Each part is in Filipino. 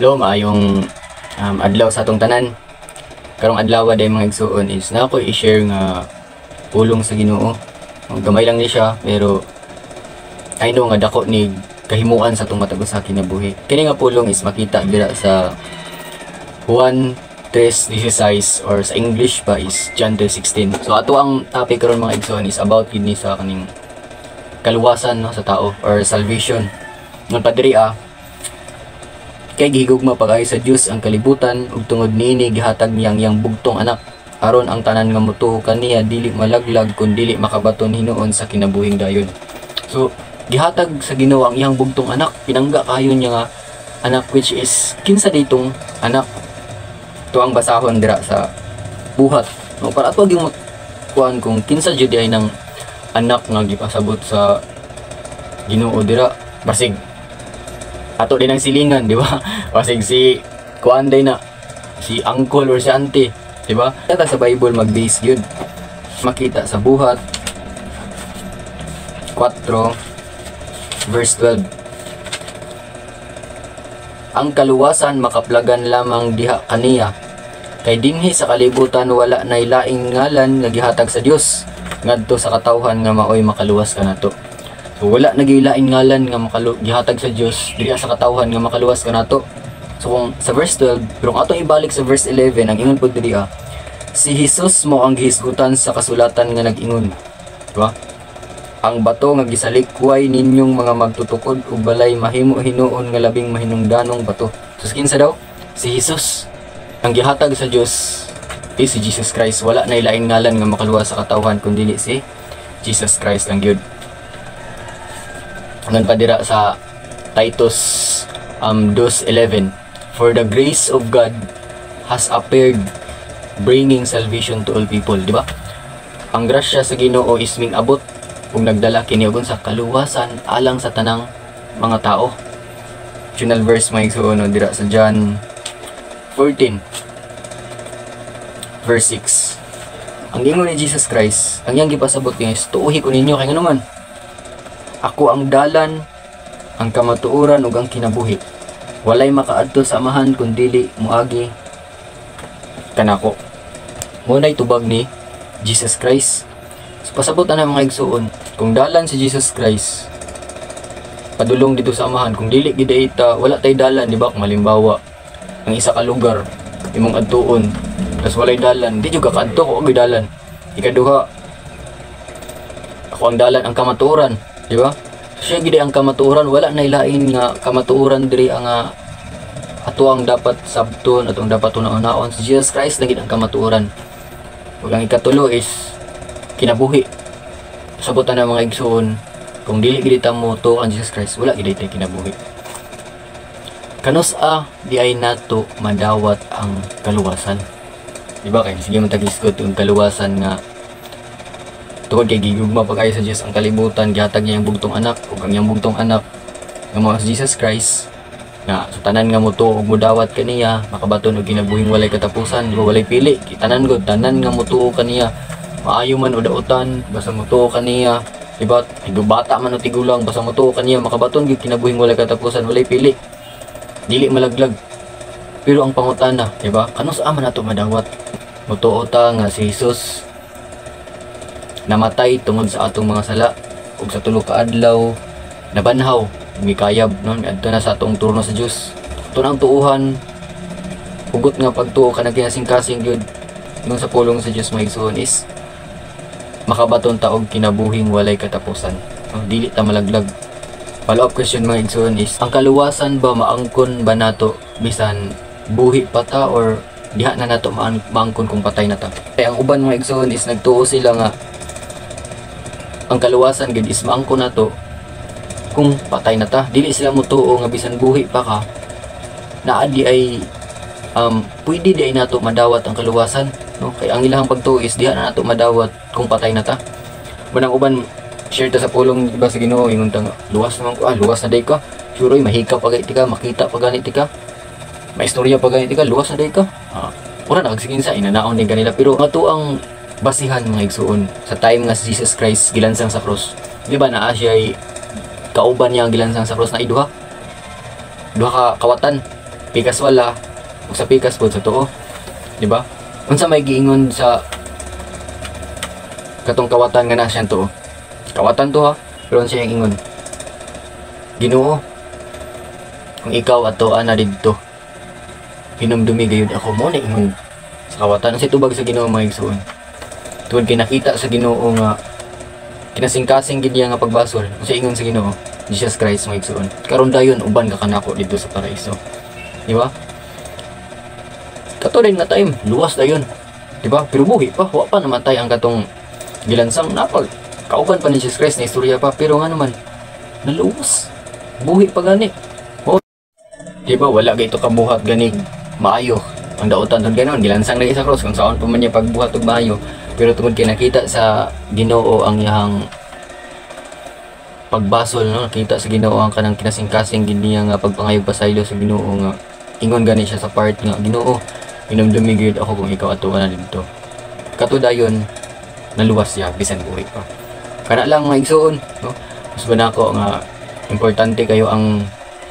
Hello, maayong adlaw sa atong tanan. Karong adlaw day mga igsuon is na ako i-share nga pulong sa Ginoo. Gamay lang ni siya pero I know nga dako ni kahimuan sa atong matag usa kinabuhi. Kini nga pulong is makita dira sa Juan 3:16 or sa English pa is John 3:16. So ato ang topic karon mga igsuon is about kini sa kaning kaluwasan no sa tao or salvation. Ngon padiri kay gihigugma pag-ayo sa Dios ang kalibutan ug tungod niini gihatag niyang iyang bugtong anak aron ang tanan nga motuo kaniya dili malaglag kun dili makabaton hinuon sa kinabuhing dayon. So gihatag sa Ginoo ang iyang bugtong anak, pinangga kayo niya nga anak, which is kinsa ditong anak. To ang basahon dira sa buhat no, para ato gyud kuan kung kinsa jud ay nang anak nga gipasabot sa Ginoo dira. Basig ato din ang silingan, di ba? Basig si kuan day na si uncle or si auntie, di ba? Kaya sa Bible mag-base yun. Makita sa buhat 4 verse 12. Ang kaluwasan makaplagan lamang diha kaniya, kay dinhi sa kalibutan wala nay laing ngalan nga gihatag sa Dios ngadto sa katawhan nga maoy makaluwas kanato. So wala nagilain ngalan nga gihatag sa Dios diri sa katawhan nga makaluwas kanato. So kung sa verse 12, pero atong ibalik sa verse 11, ang ingon pud diri si Jesus mo ang gihisgutan sa kasulatan nga nag-ingon, diba? Ang bato nga gisalikway ninyong mga magtutukod ug balay mahimo hinuon nga labing mahinungdanong bato. So kinsa daw? Si Jesus ang gihatag sa Dios. Si Jesus Christ, wala nay lain ngalan nga makaluwas sa katawhan kundi si Jesus Christ lang gyud. Ngan padira sa Titus 2:11, for the grace of God has appeared, bringing salvation to all people, di ba? Ang grasya sa Ginoo is ming-abot ug nagdala kini og sa kaluwasan alang sa tanang mga tao. Final verse may igsuon dira sa John 14 verse 6. Ang ingon ni Jesus Christ, ang iyang gipasabot niya is tuuhi ko ninyo kay nganuman. Ako ang dalan, ang kamatuoran ug ang kinabuhi. Walay makaadto sa amahan kun dili moagi kanako. Munay tubag ni Jesus Christ. So, pasabot na mga igsuon, kung dalan si Jesus Christ, padulong dito sa amahan. Kung dili gid ita, wala tay dalan, di ba? Kung halimbawa, ang isa ka lugar imong adtuon, tas walay dalan, di jud ka kaadto ko og dalan. Ikaduha, ako ang dalan, ang kamatuoran. Di ba? Siya gid ang kamatuoran, wala nay lain nga kamatuoran diri ang ato ang dapat sabton, atong dapat una-unaon. Si Jesus Christ lang gid ang kamatuoran. Ug ang ikatulo is kinabuhi. Sabutan na mga igsoon, kung dili gid ta mo to ang Jesus Christ, wala gid tay kinabuhi. Kanos di ay nato madawat ang kaluwasan. Di ba? Kay sige man tag-isgot yung kaluwasan nga tungod kay gigugma pag-ayo sa Dios ang kalibutan, gihatag niya ang bugtong anak ug ang iyang bugtong anak nga mao si Jesus Christ nga sa tanan nga motuo ug modawat kaniya makabaton og kinabuhing walay katapusan, walay pili. Tanan gud tanan nga motuo kaniya, maayo man o dautan, basta motuo kaniya, diba? Bata man o tigulang, basta motuo kaniya makabaton gyud kinabuhing walay katapusan, walay pili, dili malaglag. Pero ang pangutana, diba? Kanos man nato madawat? Motuo ta nga si Jesus namatay tungod sa atong mga sala ug sa tulo ka adlaw nabanhaw mikayab no, adto na sa atong turno sa Dios. Ito na ang tuuhan, hugot nga pagtuo ka nagkinasing-kasing gyud nung sa pulong sa Dios mga igsoon is makabaton ta og kinabuhing walay katapusan, no? Dili ta malaglag. Follow up question mga igsoon is, ang kaluwasan ba maangkon ba nato bisan buhi pa ta or diha na nato maangkon kung patay na ta? Kaya ang uban mga igsoon is nagtuo sila nga ang kaluwasan gid is maangkon nato kung patay na ta. Dili sila motuo nga bisan buhi pa ka naa di ay pwede di ay nato madawat ang kaluwasan, no? Kay ang ilahang pagtuo is diha na nato madawat kung patay na ta. Bunang uban share ta sa pulong diba sa Ginoo, ingon ta nga luwas naman ko, luwas na day ka, sure mahika pa gayt ka, makita pa ganit ka, maistorya pa ganit ka, luwas na day ka. Ura nagsigin sa inanaon din kanila, pero ato ang basihan mga igsuon sa time nga si Jesus Christ gilansang sa cross. Di ba naa siya ay kauban niya ang gilansang sa cross na duha ka kawatan pikas wala, ug sa pikas po sa tuo, di ba? Unsa may giingon sa katong kawatan nga na siya tuo? Kawatan to ha, pero unsa yung ingon? Ginoo, kung ikaw ato ana didto, hinumdumi gayud ako mo na ingon sa kawatan. Unsa tubag sa Ginoo mga igsoon? Tuwad kay nakita sa Ginoo nga kinasing-kasing gid niya nga pagbasol. Unsa ingon sa Ginoo? Jesus Christ mga igsoon. Karon dayon uban ka kanako dito sa paraiso. Di ba? Kato din nga time, luwas dayon. Di ba? Pero buhi pa, wa pa namatay ang katong gilansang napag. Kauban pa ni Jesus Christ na istorya pa, pero nga naman naluwas. Buhi pa gani. Oh. Di ba wala gayto kabuhat gani maayo. Ang daotan tud ganon, gilansang lagi sa cross kung saan pa man niya pagbuhat og maayo. Pero tungod kay nakita sa Ginoo ang iyang pagbasol, no? Nakita sa Ginoo ang kanang kinasing-kasing gid niya nga pagpangayog pasaylo sa Ginoo nga ingon gani siya sa part nga Ginoo, hinumdumi gyud ako kung ikaw ato na dito. Kato dayon naluwas siya bisan buhi pa. Kana lang mga igsoon, no? Mas ba nako nga importante kayo ang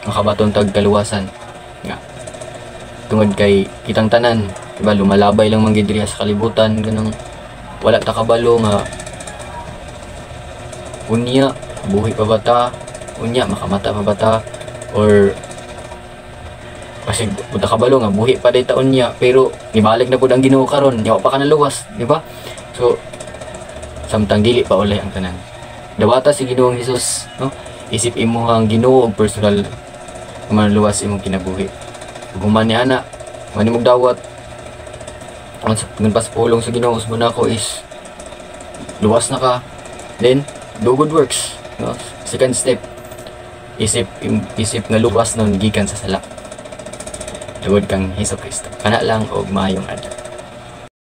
makabaton tag kaluwasan nga tungod kay kitang tanan, diba, lumalabay lang man gid diri sa kalibutan ganang wala ta kabalo nga unya buhi pa bata, unya makamata pa bata, or kasi punta kabalo nga buhi pa day taon niya pero nibalik na pud ang Ginoo karon, yawa pa ka naluwas, di ba? So samtang dili pa ulay ang tanan. Dawata si Ginoong Hesus, no? Isip imo ang Ginoo og personal maluwas imong kinabuhi. Guman ni ana, manimog dawat ang pas pulong sa Ginoo usbon nako is luwas na ka, then do good works, no? Second step, isip nga luwas nun gikan sa sala tungod kang Hesus Kristo. Kana lang og maayong adlaw.